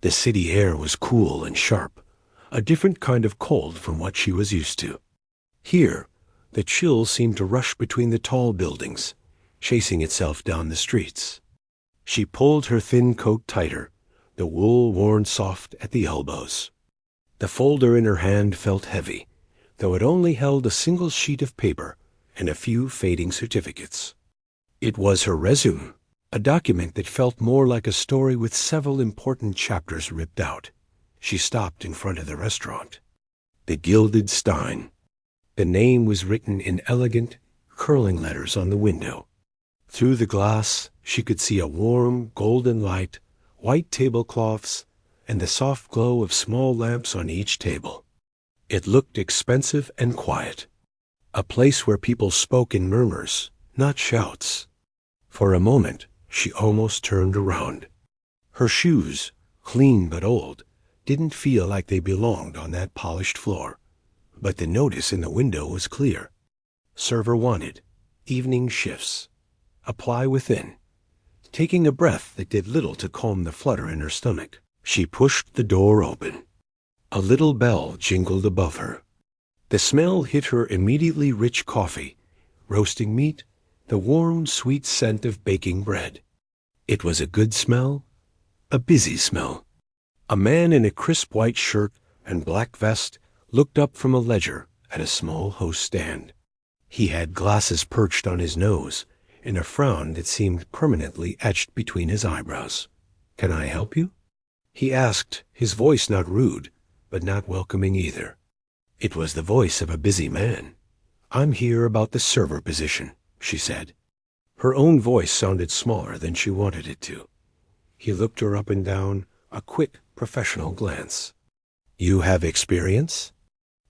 The city air was cool and sharp, a different kind of cold from what she was used to. Here, the chill seemed to rush between the tall buildings, chasing itself down the streets. She pulled her thin coat tighter, the wool worn soft at the elbows. The folder in her hand felt heavy, though it only held a single sheet of paper and a few fading certificates. It was her resume, a document that felt more like a story with several important chapters ripped out. She stopped in front of the restaurant. The Gilded Stein. The name was written in elegant, curling letters on the window. Through the glass, she could see a warm, golden light, white tablecloths, and the soft glow of small lamps on each table. It looked expensive and quiet, a place where people spoke in murmurs, not shouts. For a moment, she almost turned around. Her shoes, clean but old, didn't feel like they belonged on that polished floor. But the notice in the window was clear. Server wanted, evening shifts. Apply within. Taking a breath that did little to calm the flutter in her stomach, she pushed the door open. A little bell jingled above her. The smell hit her immediately: rich coffee, roasting meat, the warm, sweet scent of baking bread. It was a good smell, a busy smell. A man in a crisp white shirt and black vest looked up from a ledger at a small host stand. He had glasses perched on his nose, and a frown that seemed permanently etched between his eyebrows. "Can I help you?" he asked, his voice not rude, but not welcoming either. It was the voice of a busy man. "I'm here about the server position," she said. Her own voice sounded smaller than she wanted it to. He looked her up and down, a quick, professional glance. "You have experience?"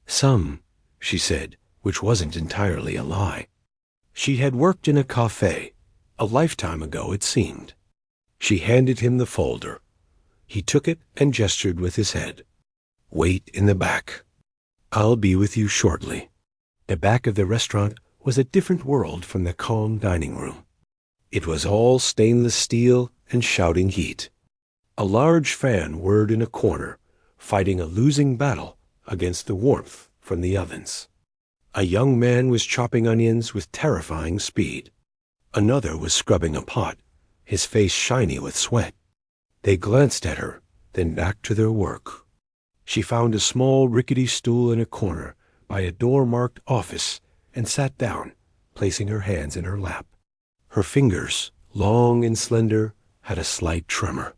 "Some," she said, which wasn't entirely a lie. She had worked in a cafe, a lifetime ago it seemed. She handed him the folder. He took it and gestured with his head. "Wait in the back. I'll be with you shortly." The back of the restaurant was a different world from the calm dining room. It was all stainless steel and shouting heat. A large fan whirred in a corner, fighting a losing battle against the warmth from the ovens. A young man was chopping onions with terrifying speed. Another was scrubbing a pot, his face shiny with sweat. They glanced at her, then back to their work. She found a small rickety stool in a corner by a door marked office and sat down, placing her hands in her lap. Her fingers, long and slender, had a slight tremor.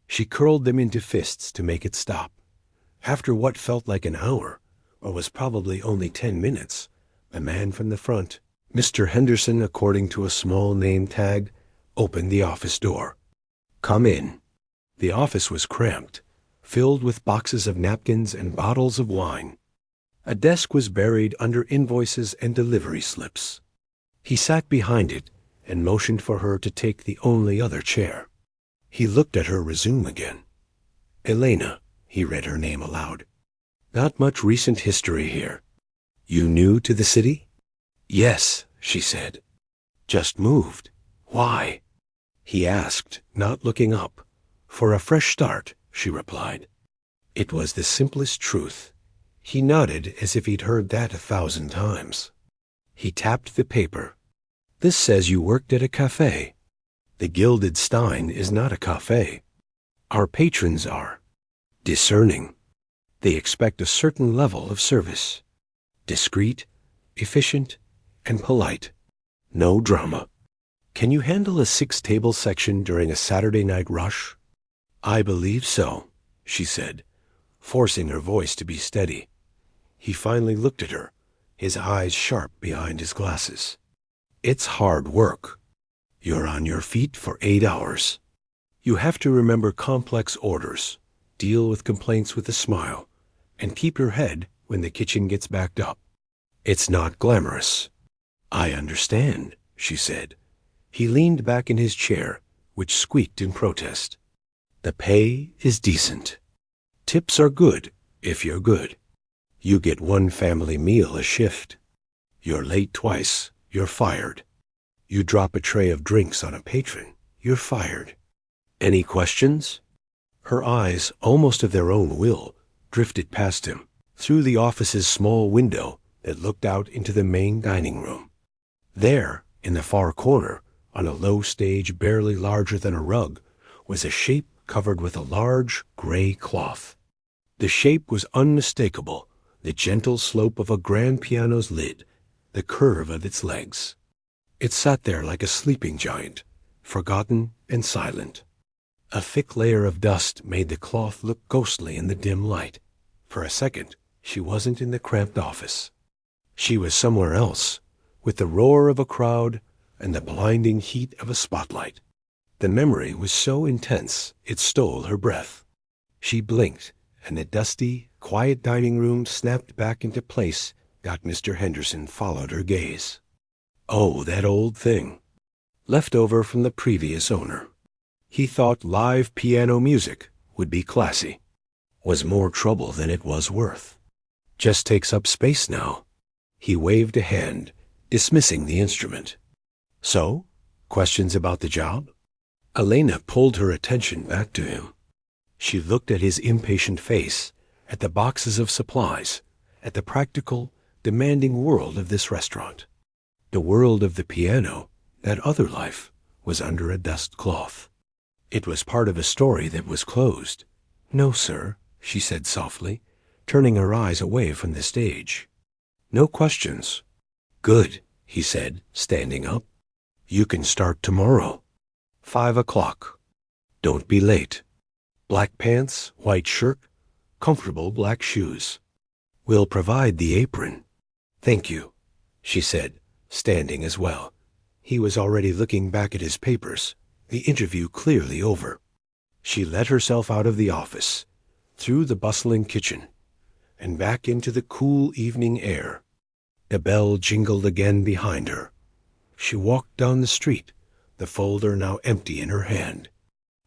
She curled them into fists to make it stop. After what felt like an hour, or was probably only 10 minutes, the man from the front, Mr. Henderson according to a small name tag, opened the office door. "Come in." The office was cramped, filled with boxes of napkins and bottles of wine. A desk was buried under invoices and delivery slips. He sat behind it and motioned for her to take the only other chair. He looked at her resume again. "Elena," he read her name aloud. "Not much recent history here. You new to the city?" "Yes," she said. "Just moved. Why?" he asked, not looking up. "For a fresh start," she replied. It was the simplest truth. He nodded as if he'd heard that 1,000 times. He tapped the paper. "This says you worked at a cafe." "The Gilded Stein is not a cafe. Our patrons are discerning. They expect a certain level of service. Discreet, efficient, and polite. No drama. Can you handle a 6-table section during a Saturday night rush?" "I believe so," she said, forcing her voice to be steady. He finally looked at her, his eyes sharp behind his glasses. "It's hard work. You're on your feet for 8 hours. You have to remember complex orders, deal with complaints with a smile, and keep your head when the kitchen gets backed up. It's not glamorous." "I understand," she said. He leaned back in his chair, which squeaked in protest. "The pay is decent. Tips are good if you're good. You get 1 family meal a shift. You're late twice, you're fired. You drop a tray of drinks on a patron, you're fired. Any questions?" Her eyes, almost of their own will, drifted past him, through the office's small window that looked out into the main dining room. There, in the far corner, on a low stage barely larger than a rug, was a shape covered with a large gray cloth. The shape was unmistakable, the gentle slope of a grand piano's lid, the curve of its legs. It sat there like a sleeping giant, forgotten and silent. A thick layer of dust made the cloth look ghostly in the dim light. For a second, she wasn't in the cramped office. She was somewhere else, with the roar of a crowd and the blinding heat of a spotlight. The memory was so intense it stole her breath. She blinked, and the dusty, quiet dining room snapped back into place. Mr. Henderson followed her gaze. Oh, that old thing. Left over from the previous owner. He thought live piano music would be classy. Was more trouble than it was worth. Just takes up space now. He waved a hand, dismissing the instrument. So, questions about the job? Elena pulled her attention back to him. She looked at his impatient face, at the boxes of supplies, at the practical, demanding world of this restaurant. The world of the piano, that other life, was under a dust cloth. It was part of a story that was closed. No, sir, she said softly, turning her eyes away from the stage. No questions. Good, he said, standing up. You can start tomorrow. 5 o'clock. Don't be late. Black pants, white shirt, comfortable black shoes. We'll provide the apron. Thank you, she said, standing as well. He was already looking back at his papers, the interview clearly over. She let herself out of the office, through the bustling kitchen, and back into the cool evening air. The bell jingled again behind her. She walked down the street, the folder now empty in her hand.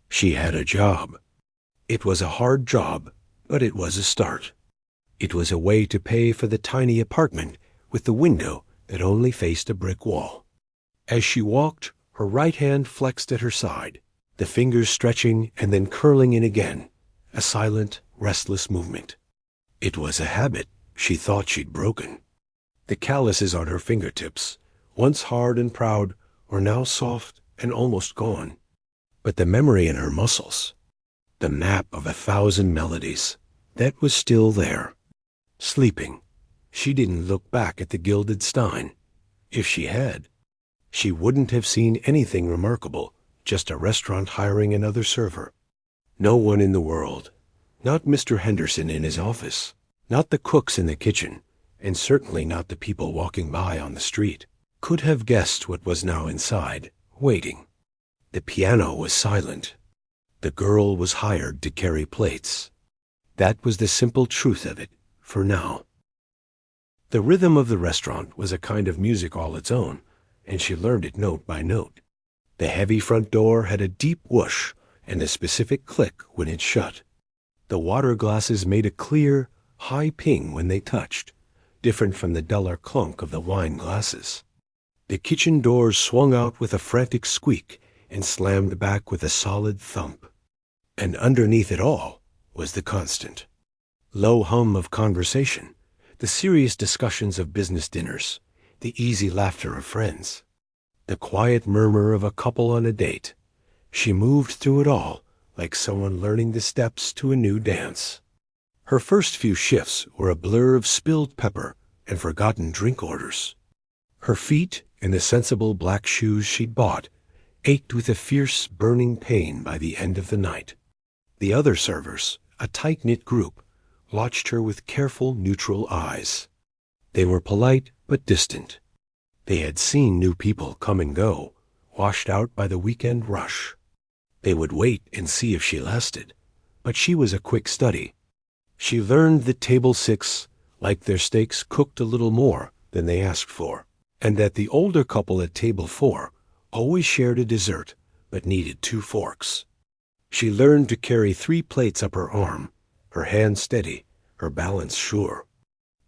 She had a job. It was a hard job, but it was a start. It was a way to pay for the tiny apartment with the window that only faced a brick wall. As she walked, her right hand flexed at her side, the fingers stretching and then curling in again, a silent, restless movement. It was a habit she thought she'd broken. The calluses on her fingertips, once hard and proud, were now soft and almost gone. But the memory in her muscles, the map of 1,000 melodies, that was still there. Sleeping, she didn't look back at the gilded stein. If she had, she wouldn't have seen anything remarkable, just a restaurant hiring another server. No one in the world, not Mr. Henderson in his office, not the cooks in the kitchen, and certainly not the people walking by on the street, could have guessed what was now inside, waiting. The piano was silent. The girl was hired to carry plates. That was the simple truth of it, for now. The rhythm of the restaurant was a kind of music all its own, and she learned it note by note. The heavy front door had a deep whoosh and a specific click when it shut. The water glasses made a clear, high ping when they touched, different from the duller clunk of the wine glasses. The kitchen doors swung out with a frantic squeak and slammed back with a solid thump. And underneath it all was the constant low hum of conversation, the serious discussions of business dinners, the easy laughter of friends, the quiet murmur of a couple on a date. She moved through it all like someone learning the steps to a new dance. Her first few shifts were a blur of spilled pepper and forgotten drink orders. Her feet, in the sensible black shoes she'd bought, ached with a fierce, burning pain by the end of the night. The other servers, a tight-knit group, watched her with careful, neutral eyes. They were polite but distant. They had seen new people come and go, washed out by the weekend rush. They would wait and see if she lasted, but she was a quick study. She learned that table 6 liked their steaks cooked a little more than they asked for, and that the older couple at table 4 always shared a dessert but needed 2 forks. She learned to carry 3 plates up her arm, her hand steady, her balance sure.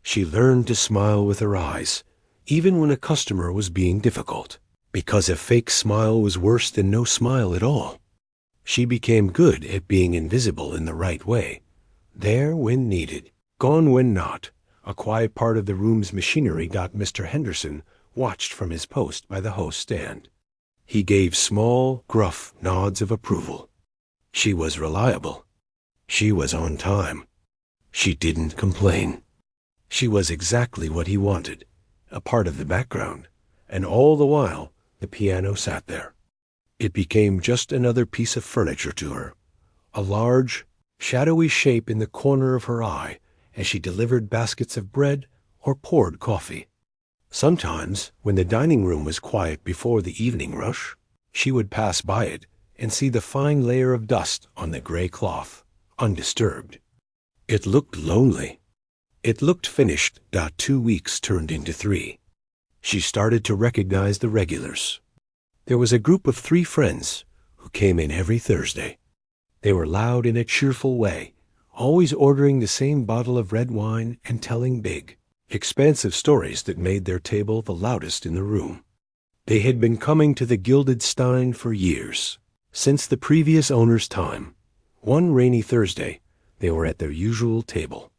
She learned to smile with her eyes, even when a customer was being difficult, because a fake smile was worse than no smile at all. She became good at being invisible in the right way, there when needed, gone when not. A quiet part of the room's machinery got Mr. Henderson watched from his post by the host stand. He gave small, gruff nods of approval. She was reliable. She was on time. She didn't complain. She was exactly what he wanted, a part of the background, and all the while the piano sat there. It became just another piece of furniture to her, a large, shadowy shape in the corner of her eye as she delivered baskets of bread or poured coffee. Sometimes, when the dining room was quiet before the evening rush, she would pass by it and see the fine layer of dust on the gray cloth, undisturbed. It looked lonely. It looked finished. 2 weeks turned into 3. She started to recognize the regulars. There was a group of 3 friends who came in every Thursday. They were loud in a cheerful way, always ordering the same bottle of red wine and telling big, expansive stories that made their table the loudest in the room. They had been coming to the Gilded Stein for years, since the previous owner's time. One rainy Thursday, they were at their usual table.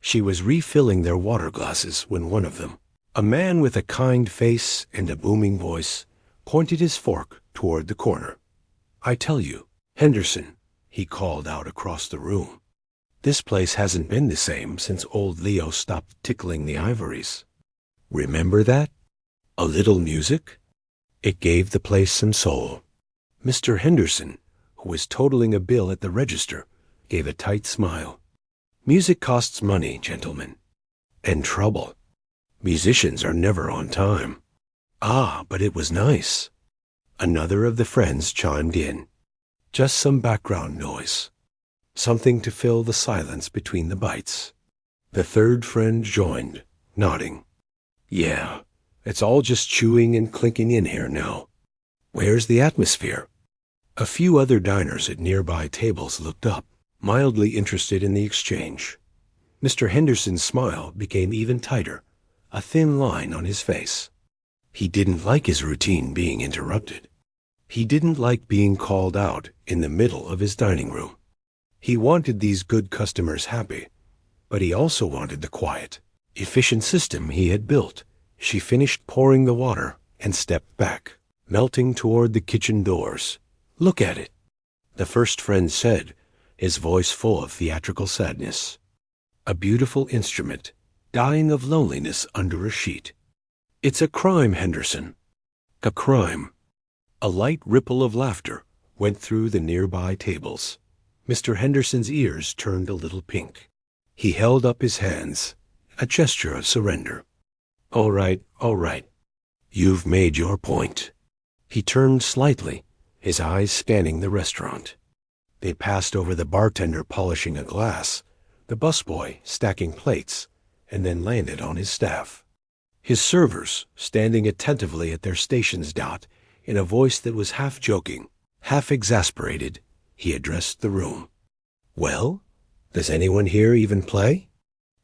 She was refilling their water glasses when one of them, a man with a kind face and a booming voice, pointed his fork toward the corner. "I tell you, Henderson," he called out across the room, "this place hasn't been the same since old Leo stopped tickling the ivories. Remember that? A little music? It gave the place some soul." Mr. Henderson, who was totaling a bill at the register, gave a tight smile. "Music costs money, gentlemen. And trouble. Musicians are never on time." "Ah, but it was nice." Another of the friends chimed in. Just some background noise. Something to fill the silence between the bites. The third friend joined, nodding. "Yeah, it's all just chewing and clinking in here now. Where's the atmosphere?" A few other diners at nearby tables looked up, mildly interested in the exchange. Mr. Henderson's smile became even tighter, a thin line on his face. He didn't like his routine being interrupted. He didn't like being called out in the middle of his dining room. He wanted these good customers happy, but he also wanted the quiet, efficient system he had built. She finished pouring the water and stepped back, melting toward the kitchen doors. "Look at it," the first friend said, his voice full of theatrical sadness. "A beautiful instrument, dying of loneliness under a sheet. It's a crime, Henderson. A crime." A light ripple of laughter went through the nearby tables. Mr. Henderson's ears turned a little pink. He held up his hands, a gesture of surrender. All right. You've made your point." He turned slightly, his eyes scanning the restaurant. They passed over the bartender polishing a glass, the busboy stacking plates, and then landed on his staff. His servers, standing attentively at their stations. In a voice that was half joking, half exasperated, he addressed the room. "Well, does anyone here even play?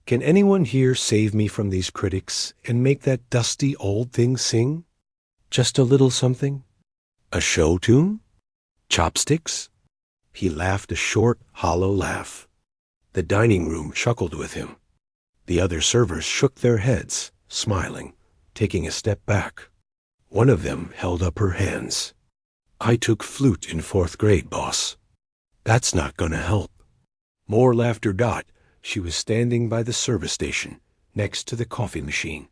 Can anyone here save me from these critics and make that dusty old thing sing? Just a little something? A show tune? Chopsticks?" He laughed a short, hollow laugh. The dining room chuckled with him. The other servers shook their heads, smiling, taking a step back. One of them held up her hands. "I took flute in 4th grade, boss. That's not gonna help." More laughter. She was standing by the service station, next to the coffee machine.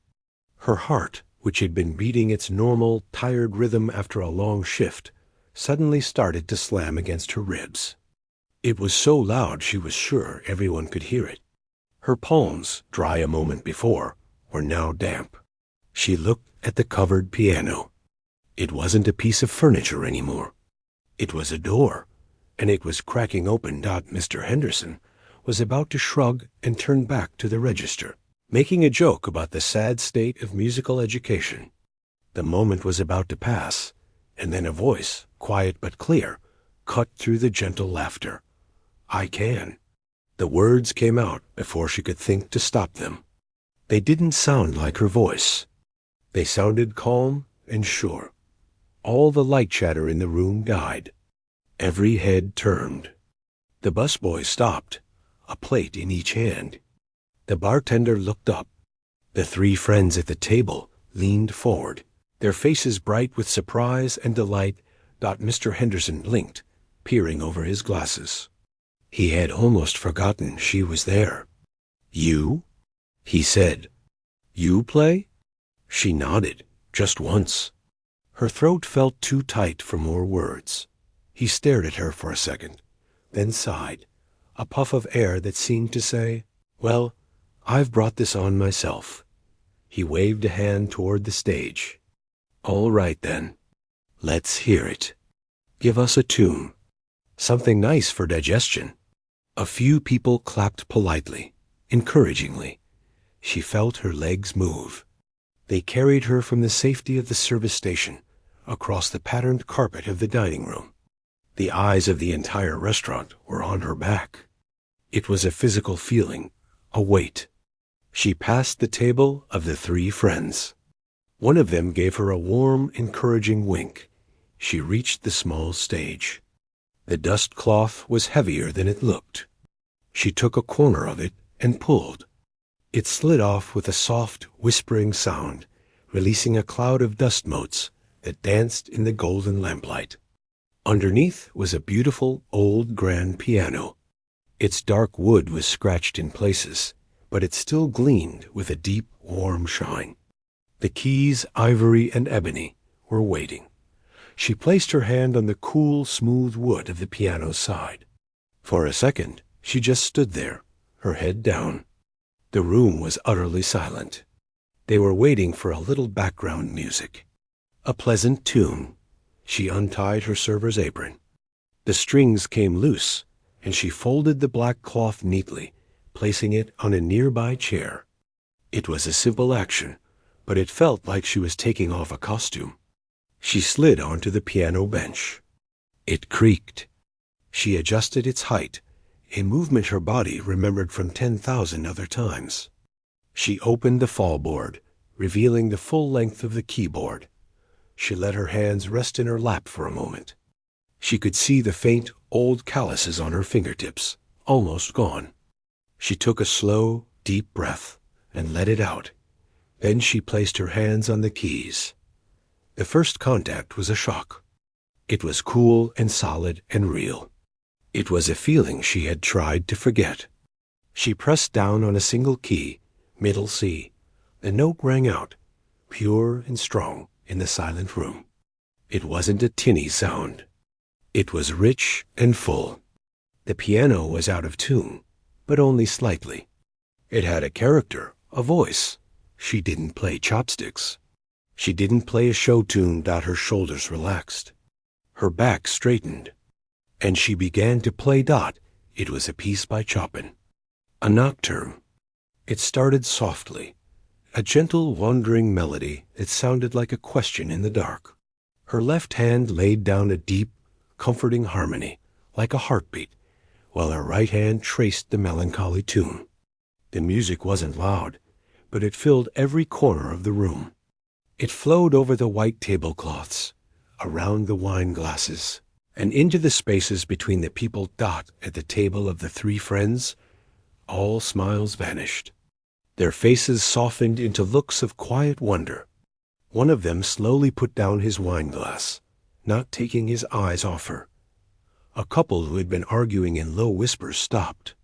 Her heart, which had been beating its normal, tired rhythm after a long shift, suddenly started to slam against her ribs. It was so loud she was sure everyone could hear it. Her palms, dry a moment before, were now damp. She looked at the covered piano. It wasn't a piece of furniture anymore. It was a door, and it was cracking open. Mr. Henderson was about to shrug and turn back to the register, making a joke about the sad state of musical education. The moment was about to pass, and then a voice, quiet but clear, cut through the gentle laughter. "I can." The words came out before she could think to stop them. They didn't sound like her voice. They sounded calm and sure. All the light chatter in the room died. Every head turned. The busboy stopped, a plate in each hand. The bartender looked up. The three friends at the table leaned forward, their faces bright with surprise and delight. Mr. Henderson blinked, peering over his glasses. He had almost forgotten she was there. "You?" he said. "You play?" She nodded, just once. Her throat felt too tight for more words. He stared at her for a second, then sighed, a puff of air that seemed to say, "Well, I've brought this on myself." He waved a hand toward the stage. "All right, then. Let's hear it. Give us a tune. Something nice for digestion." A few people clapped politely, encouragingly. She felt her legs move. They carried her from the safety of the service station, across the patterned carpet of the dining room. The eyes of the entire restaurant were on her back. It was a physical feeling, a weight. She passed the table of the three friends. One of them gave her a warm, encouraging wink. She reached the small stage. The dust cloth was heavier than it looked. She took a corner of it and pulled. It slid off with a soft, whispering sound, releasing a cloud of dust motes that danced in the golden lamplight. Underneath was a beautiful, old grand piano. Its dark wood was scratched in places, but it still gleamed with a deep, warm shine. The keys, ivory and ebony, were waiting. She placed her hand on the cool, smooth wood of the piano's side. For a second, she just stood there, her head down. The room was utterly silent. They were waiting for a little background music. A pleasant tune. She untied her server's apron. The strings came loose, and she folded the black cloth neatly, placing it on a nearby chair. It was a simple action, but it felt like she was taking off a costume. She slid onto the piano bench. It creaked. She adjusted its height, a movement her body remembered from 10,000 other times. She opened the fallboard, revealing the full length of the keyboard. She let her hands rest in her lap for a moment. She could see the faint, old calluses on her fingertips, almost gone. She took a slow, deep breath and let it out. Then she placed her hands on the keys. The first contact was a shock. It was cool and solid and real. It was a feeling she had tried to forget. She pressed down on a single key, middle C. The note rang out, pure and strong, in the silent room. It wasn't a tinny sound. It was rich and full. The piano was out of tune, but only slightly. It had a character, a voice. She didn't play chopsticks. She didn't play a show tune. Her shoulders relaxed. Her back straightened. And she began to play. It was a piece by Chopin. A nocturne. It started softly, a gentle wandering melody that sounded like a question in the dark. Her left hand laid down a deep, comforting harmony, like a heartbeat, while her right hand traced the melancholy tune. The music wasn't loud, but it filled every corner of the room. It flowed over the white tablecloths, around the wine glasses, and into the spaces between the people. At the table of the three friends, all smiles vanished. Their faces softened into looks of quiet wonder. One of them slowly put down his wine glass, not taking his eyes off her. A couple who had been arguing in low whispers stopped.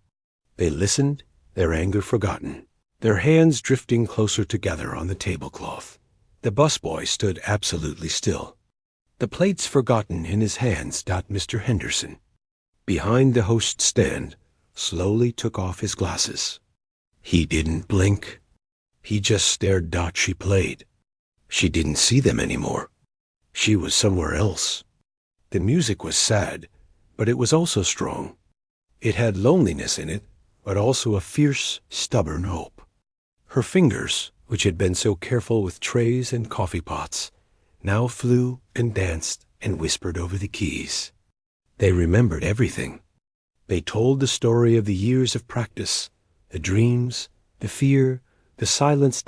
They listened, their anger forgotten, their hands drifting closer together on the tablecloth. The busboy stood absolutely still, the plates forgotten in his hands. Mr. Henderson, behind the host's stand, slowly took off his glasses. He didn't blink. He just stared. She played. She didn't see them anymore. She was somewhere else. The music was sad, but it was also strong. It had loneliness in it, but also a fierce, stubborn hope. Her fingers, which had been so careful with trays and coffee pots, now flew and danced and whispered over the keys. They remembered everything. They told the story of the years of practice, the dreams, the fear, the silence.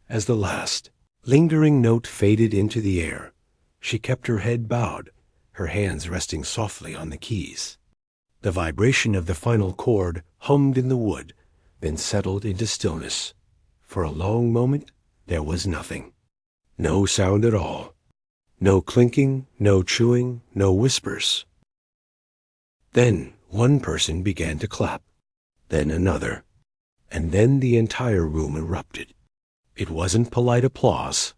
As the last, lingering note faded into the air, she kept her head bowed, her hands resting softly on the keys. The vibration of the final chord hummed in the wood, then settled into stillness. For a long moment, there was nothing. No sound at all. No clinking, no chewing, no whispers. Then one person began to clap, then another, and then the entire room erupted. It wasn't polite applause.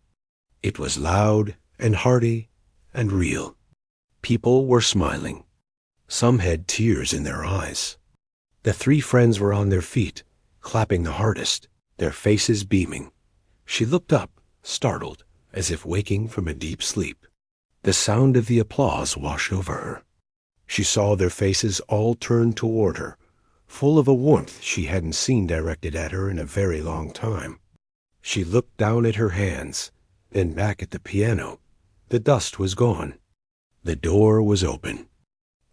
It was loud and hearty and real. People were smiling. Some had tears in their eyes. The three friends were on their feet, clapping the hardest, their faces beaming. She looked up, startled, as if waking from a deep sleep. The sound of the applause washed over her. She saw their faces all turned toward her, full of a warmth she hadn't seen directed at her in a very long time. She looked down at her hands, then back at the piano. The dust was gone. The door was open.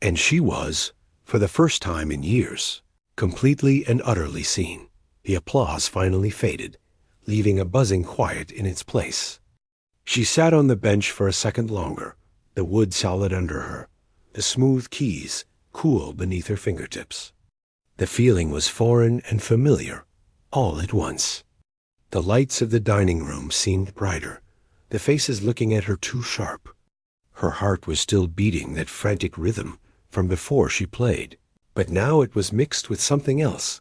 And she was, for the first time in years, completely and utterly seen. The applause finally faded, leaving a buzzing quiet in its place. She sat on the bench for a second longer, the wood solid under her, the smooth keys cool beneath her fingertips. The feeling was foreign and familiar, all at once. The lights of the dining room seemed brighter, the faces looking at her too sharp. Her heart was still beating that frantic rhythm from before she played, but now it was mixed with something else.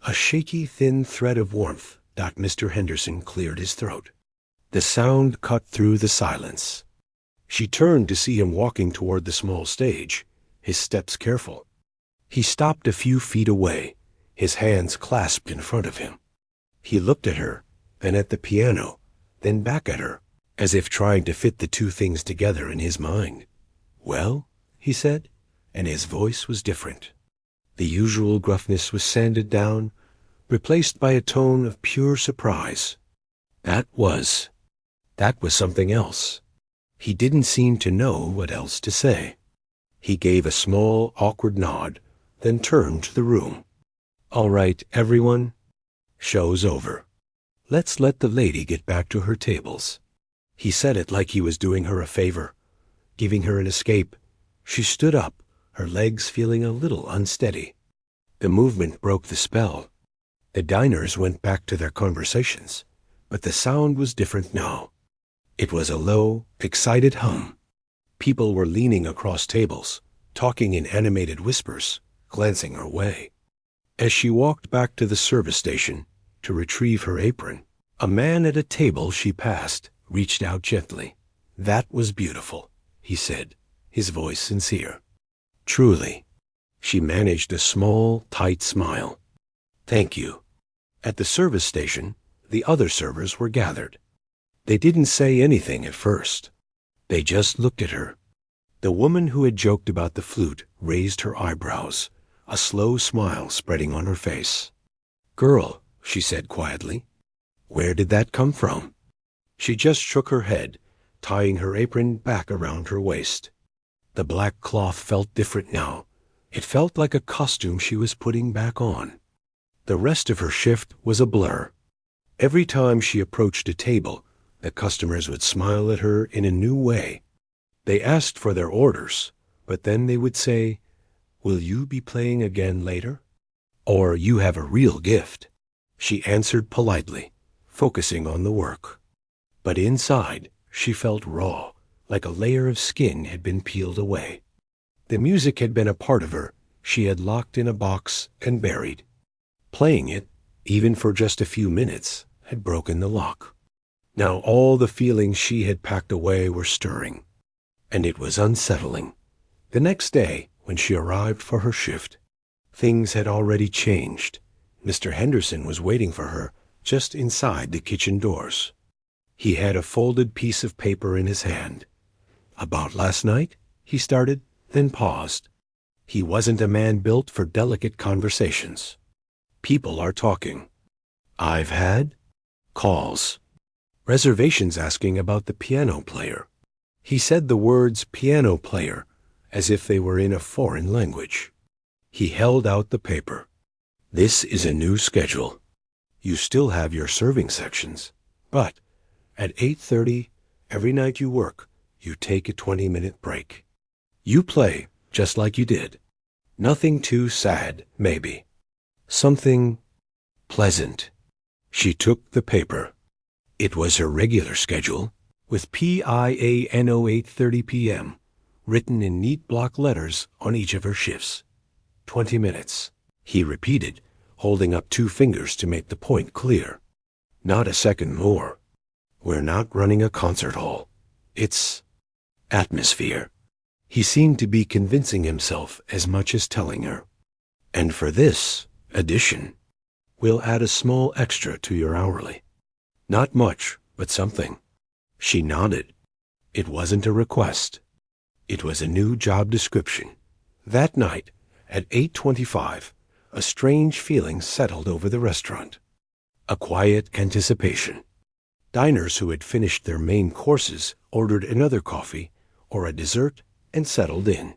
A shaky, thin thread of warmth. Mr. Henderson cleared his throat. The sound cut through the silence. She turned to see him walking toward the small stage, his steps careful. He stopped a few feet away, his hands clasped in front of him. He looked at her, then at the piano, then back at her, as if trying to fit the two things together in his mind. "Well?" he said, and his voice was different. The usual gruffness was sanded down, replaced by a tone of pure surprise. That was something else. He didn't seem to know what else to say. He gave a small, awkward nod, then turned to the room. "All right, everyone. Show's over. Let's let the lady get back to her tables." He said it like he was doing her a favor, giving her an escape. She stood up, her legs feeling a little unsteady. The movement broke the spell. The diners went back to their conversations, but the sound was different now. It was a low, excited hum. People were leaning across tables, talking in animated whispers, glancing her way. As she walked back to the service station to retrieve her apron, a man at a table she passed reached out gently. "That was beautiful," he said, his voice sincere. "Truly." She managed a small, tight smile. "Thank you." At the service station, the other servers were gathered. They didn't say anything at first. They just looked at her. The woman who had joked about the flute raised her eyebrows, a slow smile spreading on her face. "Girl," she said quietly, "where did that come from?" She just shook her head, tying her apron back around her waist. The black cloth felt different now. It felt like a costume she was putting back on. The rest of her shift was a blur. Every time she approached a table, the customers would smile at her in a new way. They asked for their orders, but then they would say, "Will you be playing again later?" Or, "You have a real gift." She answered politely, focusing on the work. But inside, she felt raw, like a layer of skin had been peeled away. The music had been a part of her she had locked in a box and buried. Playing it, even for just a few minutes, had broken the lock. Now all the feelings she had packed away were stirring, and it was unsettling. The next day, when she arrived for her shift, things had already changed. Mr. Henderson was waiting for her just inside the kitchen doors. He had a folded piece of paper in his hand. "About last night?" he started, then paused. He wasn't a man built for delicate conversations. "People are talking. I've had calls. Reservations asking about the piano player." He said the words "piano player" as if they were in a foreign language. He held out the paper. "This is a new schedule. You still have your serving sections, but at 8:30 every night you work, you take a 20-minute break. You play just like you did. Nothing too sad, maybe. Something pleasant. She took the paper. It was her regular schedule, with PIANO 8:30 p.m. written in neat block letters on each of her shifts. 20 minutes, he repeated, holding up 2 fingers to make the point clear. Not a second more. We're not running a concert hall. It's atmosphere. He seemed to be convincing himself as much as telling her. And for this addition, we'll add a small extra to your hourly. Not much, but something. She nodded. It wasn't a request. It was a new job description. That night, at 8:25, a strange feeling settled over the restaurant. A quiet anticipation. Diners who had finished their main courses ordered another coffee or a dessert and settled in.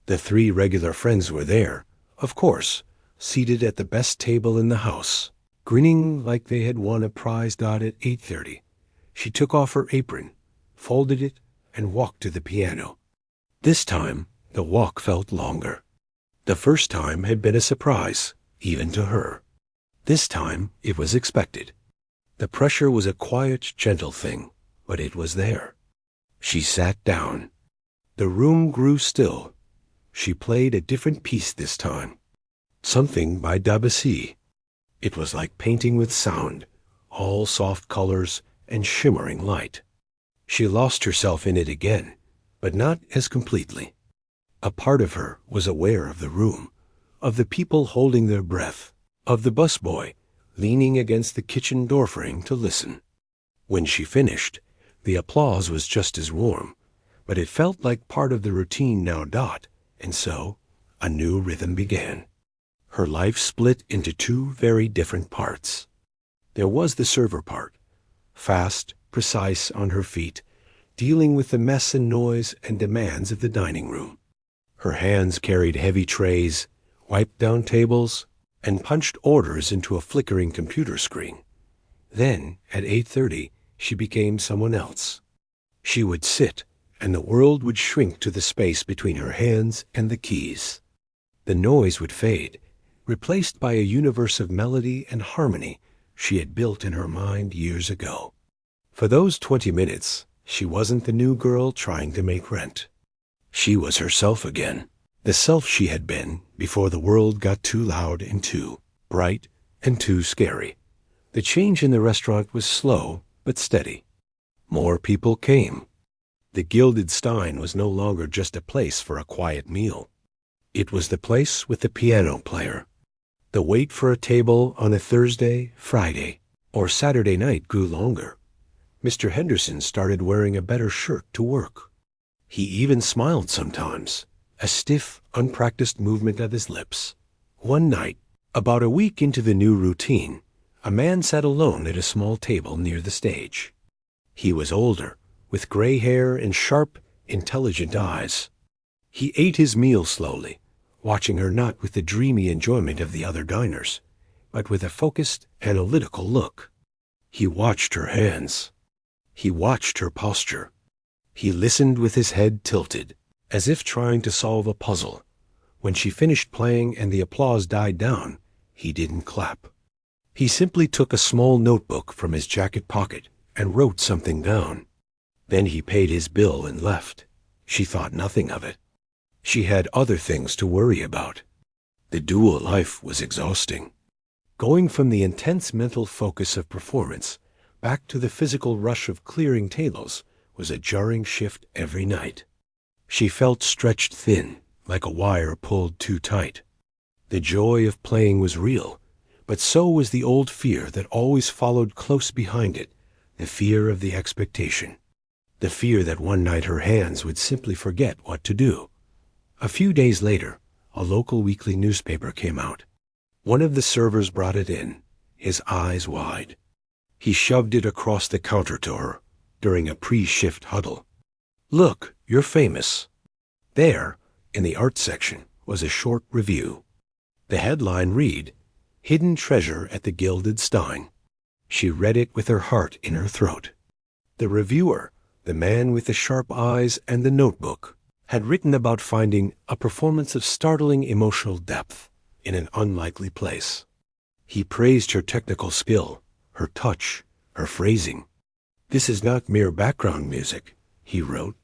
The 3 regular friends were there, of course, seated at the best table in the house, grinning like they had won a prize at 8:30. She took off her apron, folded it, and walked to the piano. This time, the walk felt longer. The first time had been a surprise, even to her. This time, it was expected. The pressure was a quiet, gentle thing, but it was there. She sat down. The room grew still. She played a different piece this time. Something by Debussy. It was like painting with sound, all soft colors and shimmering light. She lost herself in it again, but not as completely. A part of her was aware of the room, of the people holding their breath, of the busboy leaning against the kitchen doorframe to listen. When she finished, the applause was just as warm, but it felt like part of the routine now. And so, a new rhythm began. Her life split into 2 very different parts. There was the server part, fast, precise on her feet, dealing with the mess and noise and demands of the dining room. Her hands carried heavy trays, wiped down tables, and punched orders into a flickering computer screen. Then, at 8:30, she became someone else. She would sit, and the world would shrink to the space between her hands and the keys. The noise would fade, replaced by a universe of melody and harmony she had built in her mind years ago. For those 20 minutes, she wasn't the new girl trying to make rent. She was herself again, the self she had been before the world got too loud and too bright and too scary. The change in the restaurant was slow but steady. More people came. The Gilded Stein was no longer just a place for a quiet meal. It was the place with the piano player. The wait for a table on a Thursday, Friday, or Saturday night grew longer. Mr. Henderson started wearing a better shirt to work. He even smiled sometimes, a stiff, unpracticed movement of his lips. One night, about a week into the new routine, a man sat alone at a small table near the stage. He was older, with gray hair and sharp, intelligent eyes. He ate his meal slowly, watching her not with the dreamy enjoyment of the other diners, but with a focused, analytical look. He watched her hands. He watched her posture. He listened with his head tilted, as if trying to solve a puzzle. When she finished playing and the applause died down, he didn't clap. He simply took a small notebook from his jacket pocket and wrote something down. Then he paid his bill and left. She thought nothing of it. She had other things to worry about. The dual life was exhausting. Going from the intense mental focus of performance back to the physical rush of clearing tables was a jarring shift every night. She felt stretched thin, like a wire pulled too tight. The joy of playing was real, but so was the old fear that always followed close behind it, the fear of the expectation. The fear that one night her hands would simply forget what to do. A few days later, a local weekly newspaper came out. One of the servers brought it in, his eyes wide. He shoved it across the counter to her during a pre-shift huddle. "Look, you're famous." There, in the art section, was a short review. The headline read, "Hidden Treasure at the Gilded Stein." She read it with her heart in her throat. The reviewer, the man with the sharp eyes and the notebook, had written about finding a performance of startling emotional depth in an unlikely place. He praised her technical skill, her touch, her phrasing. "This is not mere background music," he wrote.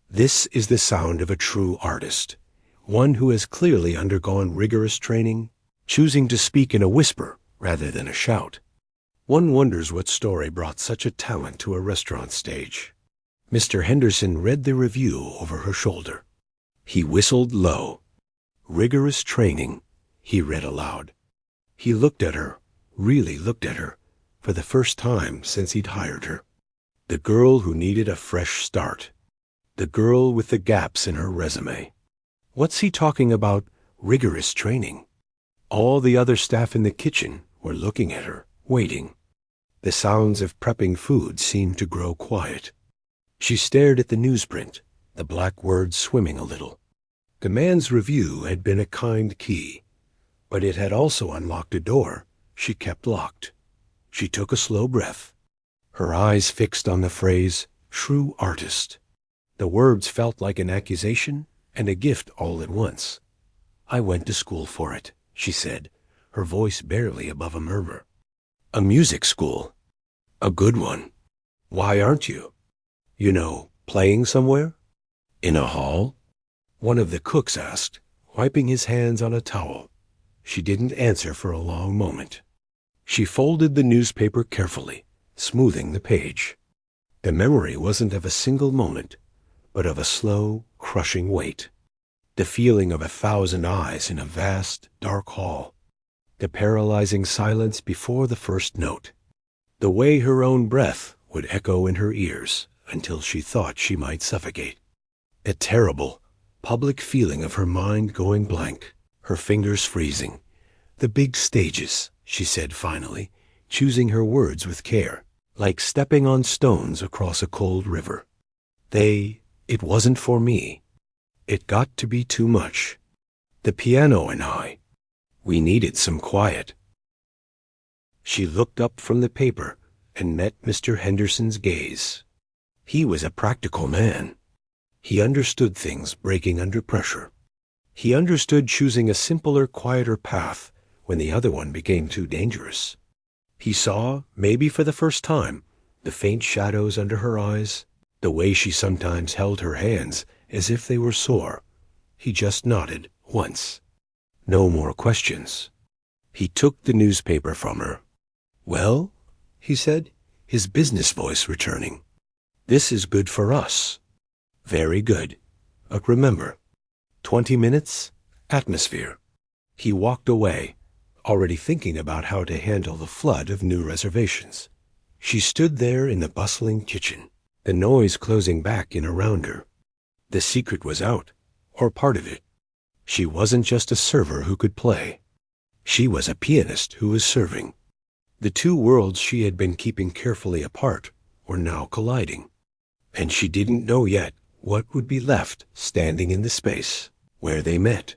"This is the sound of a true artist, one who has clearly undergone rigorous training, choosing to speak in a whisper rather than a shout." One wonders what story brought such a talent to a restaurant stage. Mr. Henderson read the review over her shoulder. He whistled low. "Rigorous training," he read aloud. He looked at her, really looked at her, for the first time since he'd hired her. The girl who needed a fresh start. The girl with the gaps in her resume. What's he talking about, rigorous training? All the other staff in the kitchen were looking at her, waiting. The sounds of prepping food seemed to grow quiet. She stared at the newsprint, the black words swimming a little. The man's review had been a kind key, but it had also unlocked a door she kept locked. She took a slow breath, her eyes fixed on the phrase, "true artist." The words felt like an accusation and a gift all at once. "I went to school for it," she said, her voice barely above a murmur. "A music school. A good one. Why aren't you? You know, playing somewhere? In a hall?" One of the cooks asked, wiping his hands on a towel. She didn't answer for a long moment. She folded the newspaper carefully, smoothing the page. The memory wasn't of a single moment, but of a slow, crushing weight. The feeling of 1,000 eyes in a vast, dark hall. The paralyzing silence before the first note. The way her own breath would echo in her ears until she thought she might suffocate. A terrible, public feeling of her mind going blank, her fingers freezing. "The big stages," she said finally, choosing her words with care, like stepping on stones across a cold river. It wasn't for me. It got to be too much. The piano and we needed some quiet." She looked up from the paper and met Mr. Henderson's gaze. He was a practical man. He understood things breaking under pressure. He understood choosing a simpler, quieter path when the other one became too dangerous. He saw, maybe for the first time, the faint shadows under her eyes, the way she sometimes held her hands as if they were sore. He just nodded once. No more questions. He took the newspaper from her. "Well," he said, his business voice returning. "This is good for us." "Very good. Remember, 20 minutes, atmosphere." He walked away, already thinking about how to handle the flood of new reservations. She stood there in the bustling kitchen, the noise closing back in around her. The secret was out, or part of it. She wasn't just a server who could play. She was a pianist who was serving. The two worlds she had been keeping carefully apart were now colliding. And she didn't know yet what would be left standing in the space where they met.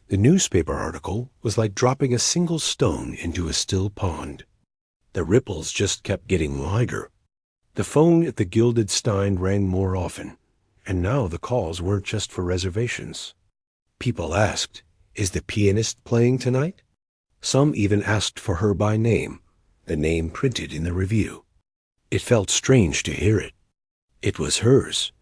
The newspaper article was like dropping a single stone into a still pond. The ripples just kept getting wider. The phone at the Gilded Stein rang more often, and now the calls weren't just for reservations. People asked, "Is the pianist playing tonight?" Some even asked for her by name, the name printed in the review. It felt strange to hear it. It was hers,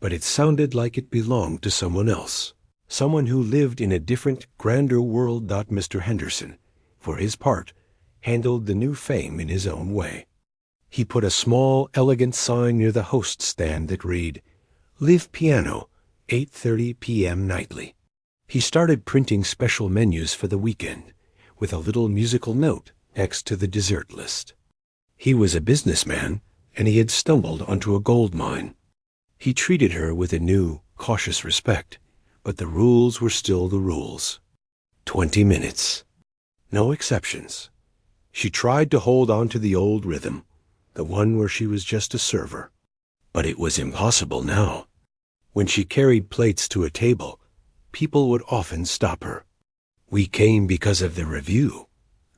but it sounded like it belonged to someone else, someone who lived in a different, grander world. Mr. Henderson, for his part, handled the new fame in his own way. He put a small, elegant sign near the host stand that read, "Live Piano, 8:30 p.m. nightly." He started printing special menus for the weekend, with a little musical note next to the dessert list. He was a businessman, and he had stumbled onto a gold mine. He treated her with a new, cautious respect, but the rules were still the rules. 20 minutes. No exceptions. She tried to hold on to the old rhythm, the one where she was just a server. But it was impossible now. When she carried plates to a table, people would often stop her. "We came because of the review,"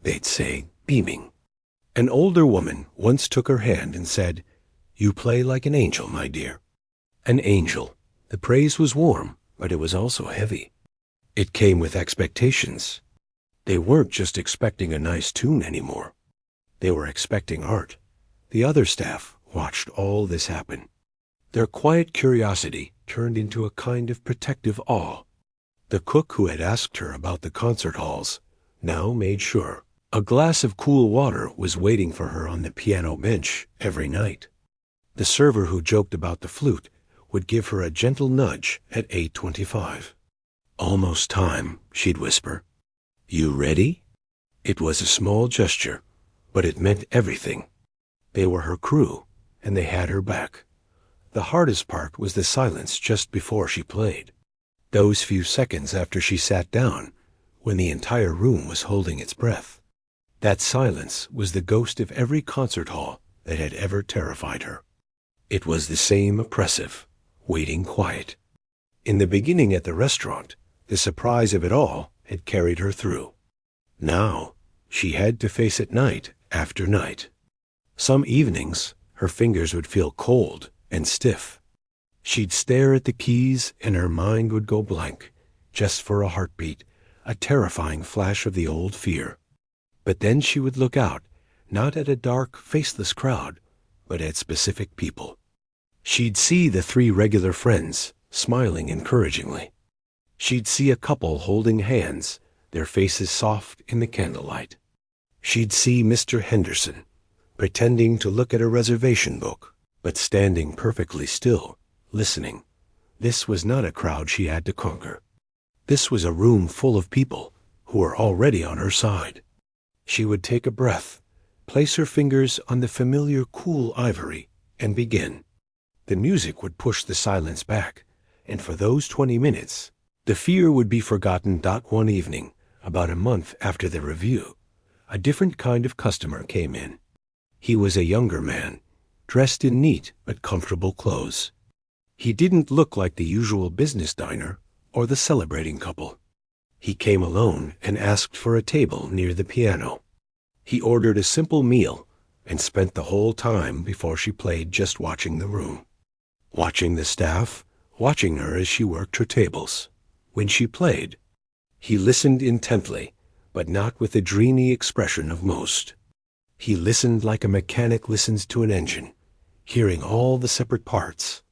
they'd say, beaming. An older woman once took her hand and said, "You play like an angel, my dear." An angel, The praise was warm, but it was also heavy. It came with expectations. They weren't just expecting a nice tune anymore. They were expecting art. The other staff watched all this happen. Their quiet curiosity turned into a kind of protective awe. The cook who had asked her about the concert halls now made sure a glass of cool water was waiting for her on the piano bench every night. The server who joked about the flute would give her a gentle nudge at 8:25. "Almost time," she'd whisper. "You ready?" It was a small gesture, but it meant everything. They were her crew, and they had her back. The hardest part was the silence just before she played. Those few seconds after she sat down, when the entire room was holding its breath. That silence was the ghost of every concert hall that had ever terrified her. It was the same oppressive, waiting quiet. In the beginning at the restaurant, the surprise of it all had carried her through. Now, she had to face it night after night. Some evenings, her fingers would feel cold and stiff. She'd stare at the keys and her mind would go blank, just for a heartbeat, a terrifying flash of the old fear. But then she would look out, not at a dark, faceless crowd, but at specific people. She'd see the 3 regular friends, smiling encouragingly. She'd see a couple holding hands, their faces soft in the candlelight. She'd see Mr. Henderson, pretending to look at a reservation book, but standing perfectly still, listening. This was not a crowd she had to conquer. This was a room full of people who were already on her side. She would take a breath, place her fingers on the familiar cool ivory, and begin. The music would push the silence back, and for those 20 minutes, the fear would be forgotten. One evening, about a month after the review, a different kind of customer came in. He was a younger man, dressed in neat but comfortable clothes. He didn't look like the usual business diner or the celebrating couple. He came alone and asked for a table near the piano. He ordered a simple meal and spent the whole time before she played just watching the room. Watching the staff, watching her as she worked her tables. When she played, he listened intently, but not with the dreamy expression of most. He listened like a mechanic listens to an engine, hearing all the separate parts.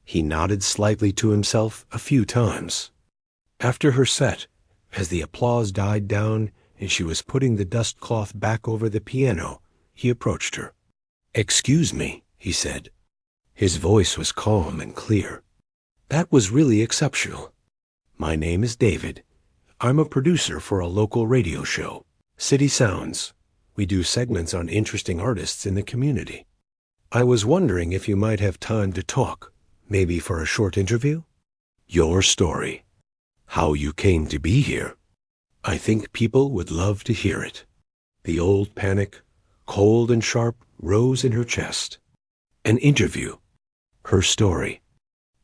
He nodded slightly to himself a few times. After her set, as the applause died down and she was putting the dust cloth back over the piano, he approached her. "Excuse me," he said. His voice was calm and clear. "That was really exceptional. My name is David. I'm a producer for a local radio show, City Sounds. We do segments on interesting artists in the community. I was wondering if you might have time to talk, maybe for a short interview? Your story. How you came to be here. I think people would love to hear it." The old panic, cold and sharp, rose in her chest. An interview. Her story.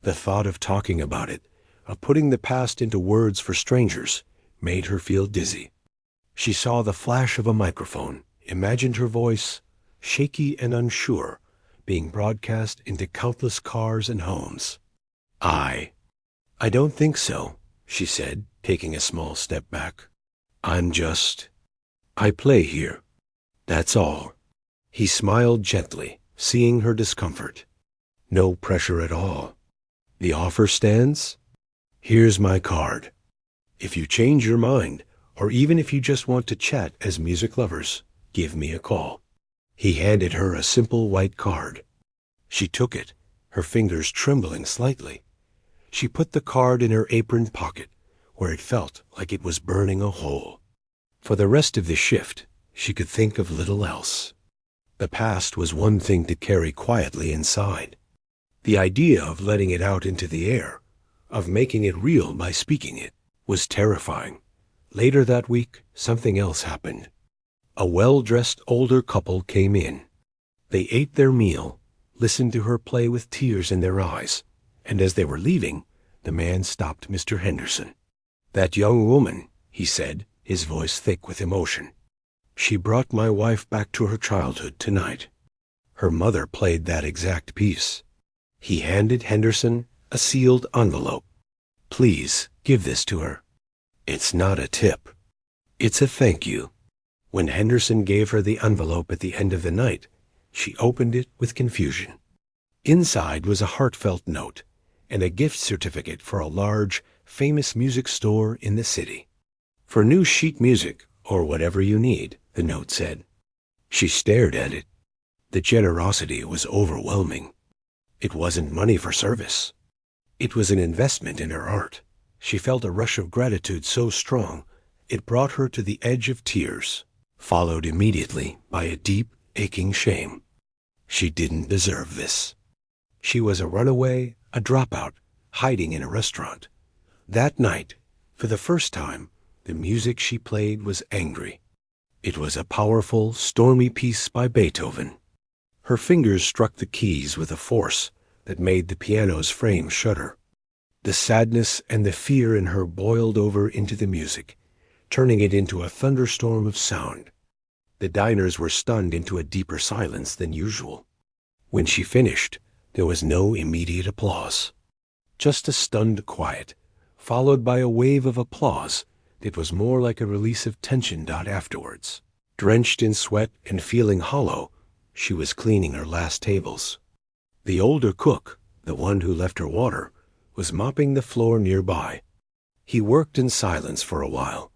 The thought of talking about it, of putting the past into words for strangers, made her feel dizzy. She saw the flash of a microphone, imagined her voice, shaky and unsure, being broadcast into countless cars and homes. I don't think so," she said, taking a small step back. I play here. That's all." He smiled gently, seeing her discomfort. "No pressure at all. The offer stands? Here's my card. If you change your mind, or even if you just want to chat as music lovers, give me a call." He handed her a simple white card. She took it, her fingers trembling slightly. She put the card in her apron pocket, where it felt like it was burning a hole. For the rest of the shift, she could think of little else. The past was one thing to carry quietly inside. The idea of letting it out into the air, of making it real by speaking it, was terrifying. Later that week, something else happened. A well-dressed older couple came in. They ate their meal, listened to her play with tears in their eyes, and as they were leaving, the man stopped Mr. Henderson. "That young woman," he said, his voice thick with emotion. "She brought my wife back to her childhood tonight. Her mother played that exact piece." He handed Henderson a sealed envelope. "Please give this to her. It's not a tip. It's a thank you." When Henderson gave her the envelope at the end of the night, she opened it with confusion. Inside was a heartfelt note and a gift certificate for a large, famous music store in the city. "For new sheet music, or whatever you need," the note said. She stared at it. The generosity was overwhelming. It wasn't money for service. It was an investment in her art. She felt a rush of gratitude so strong, it brought her to the edge of tears, followed immediately by a deep, aching shame. She didn't deserve this. She was a runaway, a dropout, hiding in a restaurant. That night, for the first time, the music she played was angry. It was a powerful, stormy piece by Beethoven. Her fingers struck the keys with a force that made the piano's frame shudder. The sadness and the fear in her boiled over into the music, turning it into a thunderstorm of sound. The diners were stunned into a deeper silence than usual. When she finished, there was no immediate applause. Just a stunned quiet, followed by a wave of applause that was more like a release of tension afterwards. Drenched in sweat and feeling hollow, she was cleaning her last tables. The older cook, the one who left her water, was mopping the floor nearby. He worked in silence for a while,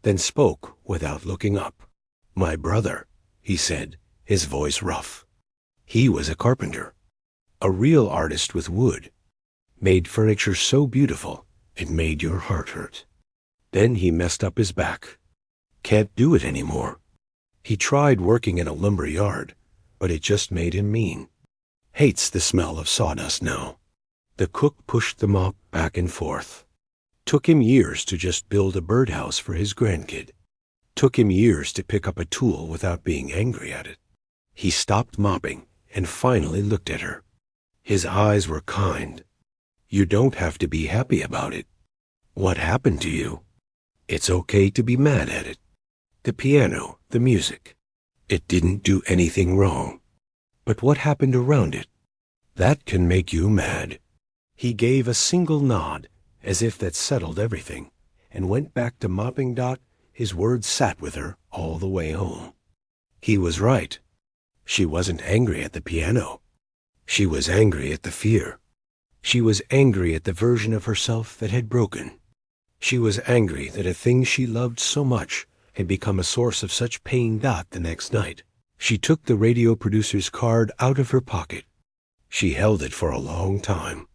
then spoke without looking up. "My brother," he said, his voice rough. He was a carpenter, a real artist with wood, made furniture so beautiful it made your heart hurt. Then he messed up his back. Can't do it anymore. He tried working in a lumber yard, but it just made him mean. Hates the smell of sawdust now. The cook pushed the mop back and forth. Took him years to just build a birdhouse for his grandkid. Took him years to pick up a tool without being angry at it. He stopped mopping and finally looked at her. His eyes were kind. "You don't have to be happy about it. What happened to you? It's okay to be mad at it. The piano, the music. It didn't do anything wrong. But what happened around it? That can make you mad." He gave a single nod, as if that settled everything, and went back to mopping. His words sat with her all the way home. He was right. She wasn't angry at the piano. She was angry at the fear. She was angry at the version of herself that had broken. She was angry that a thing she loved so much had become a source of such pain. The next night, she took the radio producer's card out of her pocket. She held it for a long time.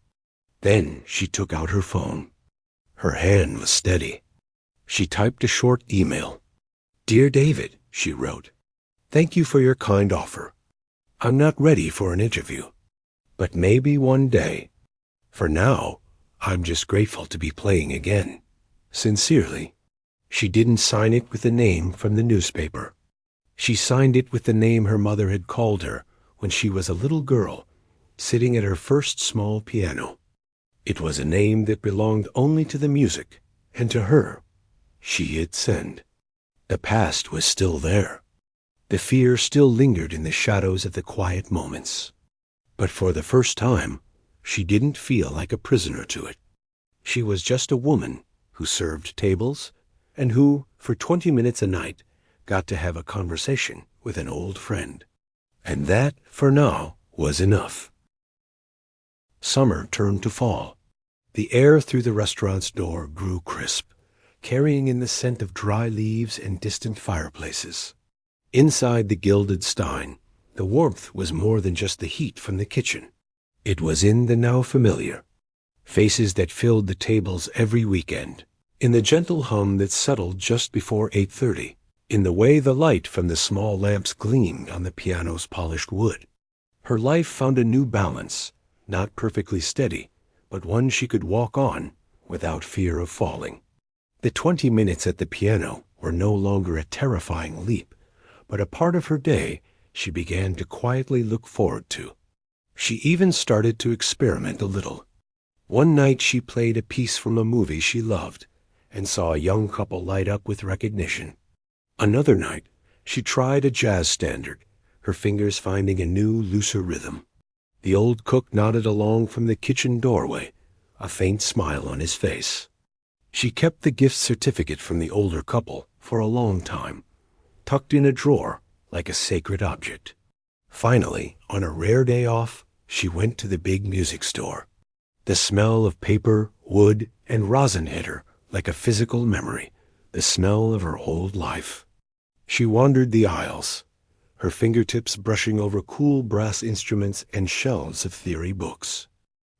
Then she took out her phone. Her hand was steady. She typed a short email. "Dear David," she wrote, "thank you for your kind offer. I'm not ready for an interview, but maybe one day. For now, I'm just grateful to be playing again. Sincerely." She didn't sign it with the name from the newspaper. She signed it with the name her mother had called her when she was a little girl, sitting at her first small piano. It was a name that belonged only to the music, and to her. She hit send. The past was still there. The fear still lingered in the shadows of the quiet moments. But for the first time, she didn't feel like a prisoner to it. She was just a woman who served tables and who, for 20 minutes a night, got to have a conversation with an old friend. And that, for now, was enough. Summer turned to fall. The air through the restaurant's door grew crisp, carrying in the scent of dry leaves and distant fireplaces. Inside the gilded stein, the warmth was more than just the heat from the kitchen. It was in the now familiar faces that filled the tables every weekend, in the gentle hum that settled just before 8:30, in the way the light from the small lamps gleamed on the piano's polished wood. Her life found a new balance, not perfectly steady, but one she could walk on without fear of falling. The 20 minutes at the piano were no longer a terrifying leap, but a part of her day she began to quietly look forward to. She even started to experiment a little. One night she played a piece from a movie she loved and saw a young couple light up with recognition. Another night she tried a jazz standard, her fingers finding a new, looser rhythm. The old cook nodded along from the kitchen doorway a faint smile on his face. She kept the gift certificate from the older couple for a long time, tucked in a drawer like a sacred object. Finally, on a rare day off, she went to the big music store. The smell of paper, wood, and rosin hit her like a physical memory, the smell of her old life. She wandered the aisles, her fingertips brushing over cool brass instruments and shelves of theory books.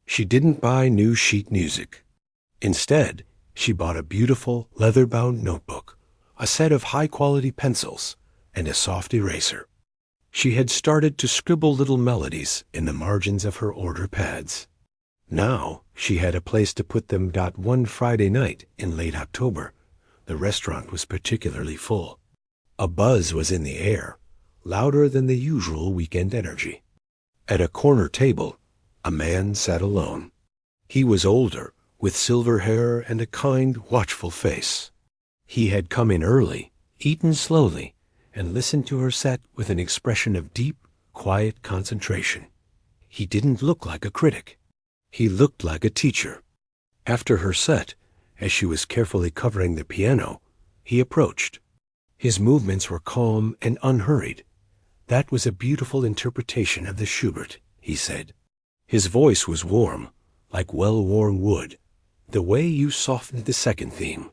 She didn't buy new sheet music. Instead, she bought a beautiful leather-bound notebook, a set of high-quality pencils, and a soft eraser. She had started to scribble little melodies in the margins of her order pads. Now she had a place to put them. One Friday night in late October, the restaurant was particularly full. A buzz was in the air, louder than the usual weekend energy. At a corner table, a man sat alone. He was older, with silver hair and a kind, watchful face. He had come in early, eaten slowly, and listened to her set with an expression of deep, quiet concentration. He didn't look like a critic. He looked like a teacher. After her set, as she was carefully covering the piano, he approached. His movements were calm and unhurried. That was a beautiful interpretation of the Schubert, he said. His voice was warm, like well-worn wood, the way you softened the second theme.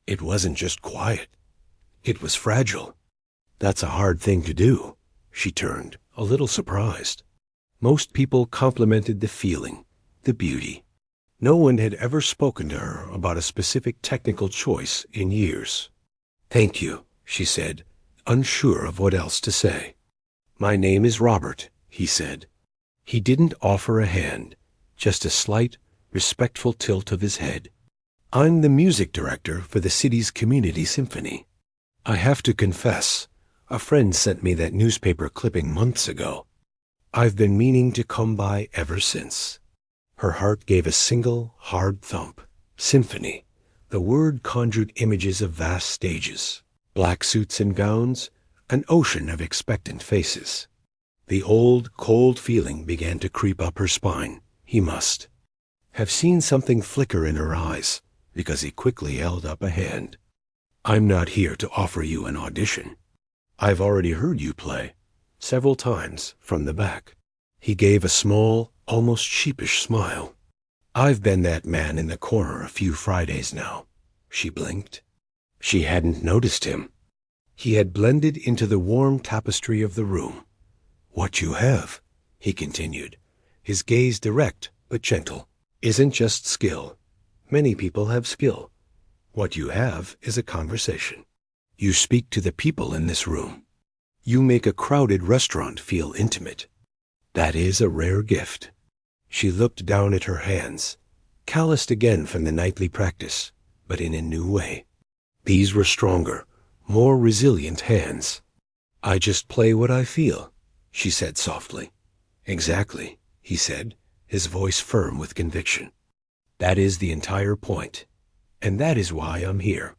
It wasn't just quiet. It was fragile. That's a hard thing to do. She turned, a little surprised. Most people complimented the feeling, the beauty. No one had ever spoken to her about a specific technical choice in years. "Thank you," she said, unsure of what else to say. "My name is Robert," he said. He didn't offer a hand, just a slight, respectful tilt of his head. "I'm the music director for the city's community symphony. I have to confess, a friend sent me that newspaper clipping months ago. I've been meaning to come by ever since." Her heart gave a single, hard thump. Symphony. The word conjured images of vast stages, black suits and gowns, an ocean of expectant faces. The old, cold feeling began to creep up her spine. He must have seen something flicker in her eyes, because he quickly held up a hand. "I'm not here to offer you an audition. I've already heard you play, several times, from the back." He gave a small, almost sheepish smile. "I've been that man in the corner a few Fridays now." She blinked. She hadn't noticed him. He had blended into the warm tapestry of the room. "What you have," he continued, his gaze direct but gentle, "isn't just skill. Many people have skill. What you have is a conversation. You speak to the people in this room. You make a crowded restaurant feel intimate. That is a rare gift." She looked down at her hands, calloused again from the nightly practice, but in a new way. These were stronger, more resilient hands. "I just play what I feel," she said softly. "Exactly," he said, his voice firm with conviction. "That is the entire point, and that is why I'm here."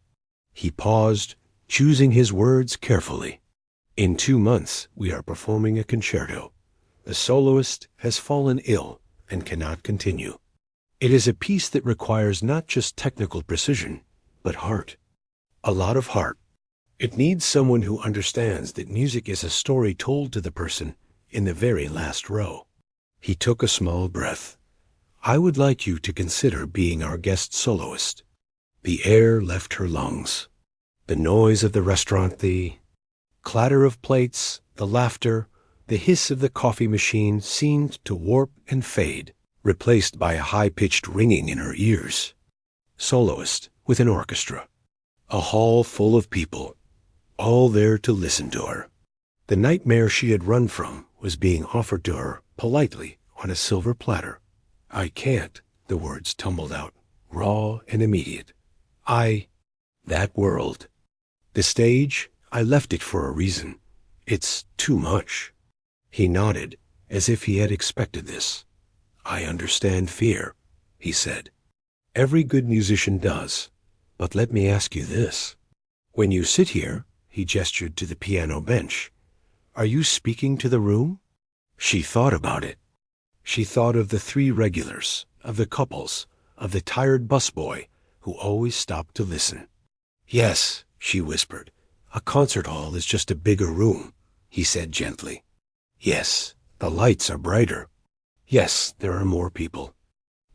He paused, choosing his words carefully. "In 2 months we are performing a concerto. The soloist has fallen ill and cannot continue. It is a piece that requires not just technical precision, but heart. A lot of heart. It needs someone who understands that music is a story told to the person in the very last row." He took a small breath. "I would like you to consider being our guest soloist." The air left her lungs. The noise of the restaurant, the clatter of plates, the laughter, the hiss of the coffee machine seemed to warp and fade, replaced by a high-pitched ringing in her ears. Soloist with an orchestra. A hall full of people, all there to listen to her. The nightmare she had run from was being offered to her politely on a silver platter. "I can't," the words tumbled out, raw and immediate. That world. The stage, I left it for a reason. It's too much." He nodded, as if he had expected this. "I understand fear," he said. "Every good musician does. But let me ask you this. When you sit here," he gestured to the piano bench, "are you speaking to the room?" She thought about it. She thought of the 3 regulars, of the couples, of the tired busboy who always stopped to listen. "Yes," she whispered, "a concert hall is just a bigger room," he said gently. "Yes, the lights are brighter. Yes, there are more people.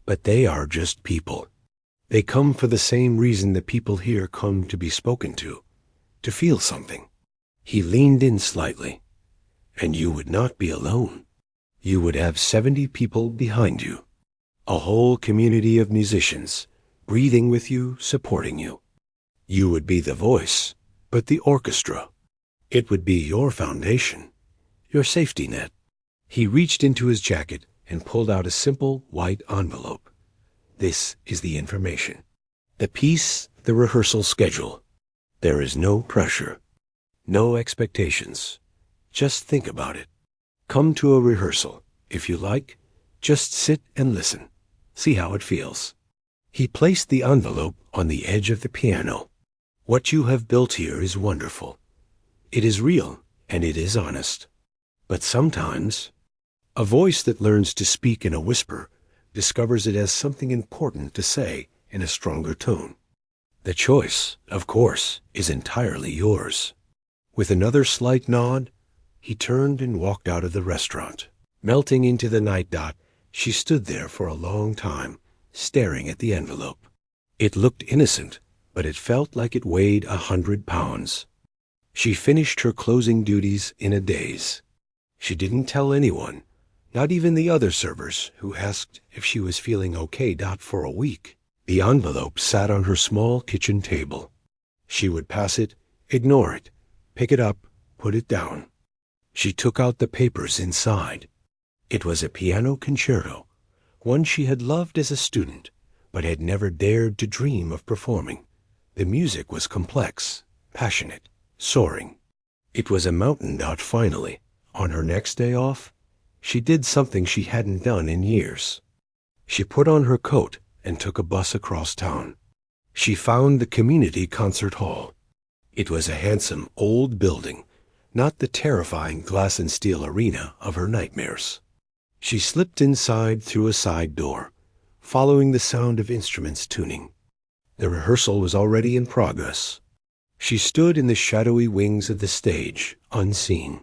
But they are just people. They come for the same reason the people here come to be spoken to feel something." He leaned in slightly. "And you would not be alone. You would have 70 people behind you. A whole community of musicians, breathing with you, supporting you. You would be the voice, but the orchestra. It would be your foundation, your safety net." He reached into his jacket and pulled out a simple white envelope. "This is the information. The piece, the rehearsal schedule. There is no pressure, no expectations. Just think about it. Come to a rehearsal. If you like, just sit and listen. See how it feels." He placed the envelope on the edge of the piano. "What you have built here is wonderful. It is real and it is honest. But sometimes a voice that learns to speak in a whisper discovers it has something important to say in a stronger tone. The choice, of course, is entirely yours." With another slight nod, he turned and walked out of the restaurant. Melting into the night dot, she stood there for a long time, staring at the envelope. It looked innocent, but it felt like it weighed 100 pounds. She finished her closing duties in a daze. She didn't tell anyone, not even the other servers who asked if she was feeling okay. For a week. The envelope sat on her small kitchen table. She would pass it, ignore it, pick it up, put it down. She took out the papers inside. It was a piano concerto, one she had loved as a student, but had never dared to dream of performing. The music was complex, passionate, soaring. It was a mountain. Finally, on her next day off, she did something she hadn't done in years. She put on her coat and took a bus across town. She found the community concert hall. It was a handsome old building, not the terrifying glass and steel arena of her nightmares. She slipped inside through a side door, following the sound of instruments tuning. The rehearsal was already in progress. She stood in the shadowy wings of the stage, unseen.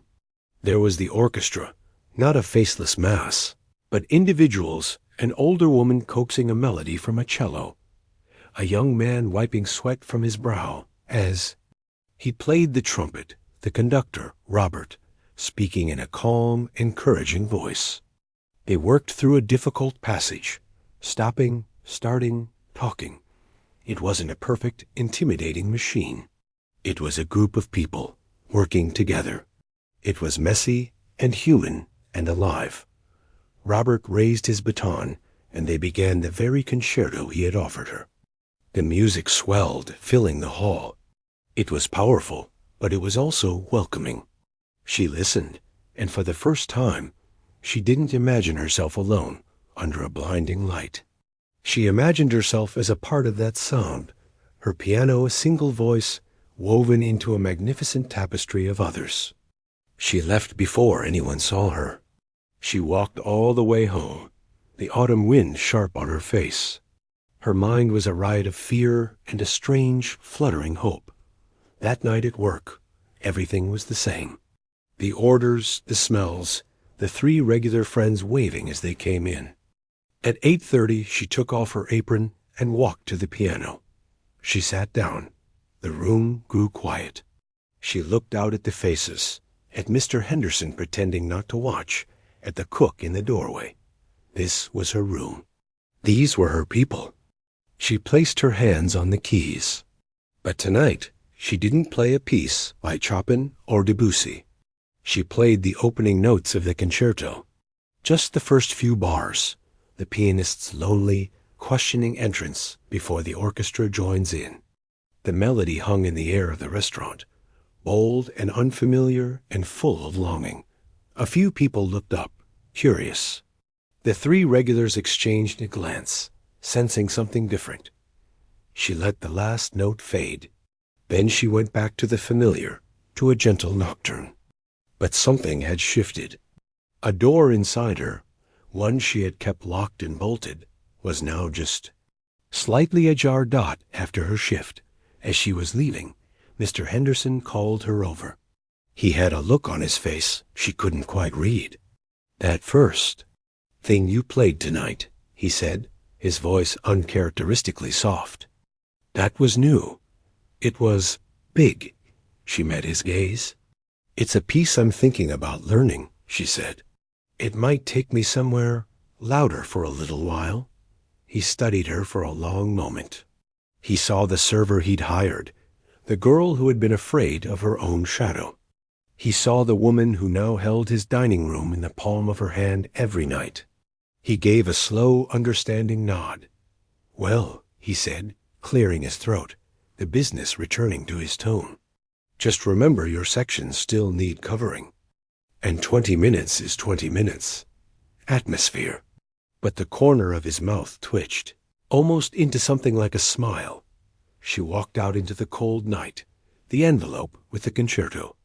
There was the orchestra, not a faceless mass, but individuals, an older woman coaxing a melody from a cello, a young man wiping sweat from his brow as he played the trumpet, the conductor, Robert, speaking in a calm, encouraging voice. They worked through a difficult passage, stopping, starting, talking. It wasn't a perfect, intimidating machine. It was a group of people working together. It was messy and human and alive. Robert raised his baton, and they began the very concerto he had offered her. The music swelled, filling the hall. It was powerful, but it was also welcoming. She listened, and for the first time, she didn't imagine herself alone under a blinding light. She imagined herself as a part of that sound, her piano a single voice woven into a magnificent tapestry of others. She left before anyone saw her. She walked all the way home, the autumn wind sharp on her face. Her mind was a riot of fear and a strange, fluttering hope. That night at work, everything was the same. The orders, the smells, the 3 regular friends waving as they came in. At 8:30, she took off her apron and walked to the piano. She sat down. The room grew quiet. She looked out at the faces, at Mr. Henderson pretending not to watch, at the cook in the doorway. This was her room. These were her people. She placed her hands on the keys. But tonight, she didn't play a piece by Chopin or Debussy. She played the opening notes of the concerto. Just the first few bars, the pianist's lonely, questioning entrance before the orchestra joins in. The melody hung in the air of the restaurant, bold and unfamiliar and full of longing. A few people looked up, curious. The 3 regulars exchanged a glance, sensing something different. She let the last note fade. Then she went back to the familiar, to a gentle nocturne. But something had shifted. A door inside her, one she had kept locked and bolted, was now just Slightly ajar dot after her shift. As she was leaving, Mr. Henderson called her over. He had a look on his face she couldn't quite read. "That first thing you played tonight," he said, his voice uncharacteristically soft. "That was new. It was big." She met his gaze. "It's a piece I'm thinking about learning," she said. "It might take me somewhere louder for a little while." He studied her for a long moment. He saw the server he'd hired, the girl who had been afraid of her own shadow. He saw the woman who now held his dining room in the palm of her hand every night. He gave a slow, understanding nod. "Well," he said, clearing his throat, the business returning to his tone. "Just remember your sections still need covering. And 20 minutes is 20 minutes. Atmosphere." But the corner of his mouth twitched, almost into something like a smile. She walked out into the cold night, the envelope with the concerto.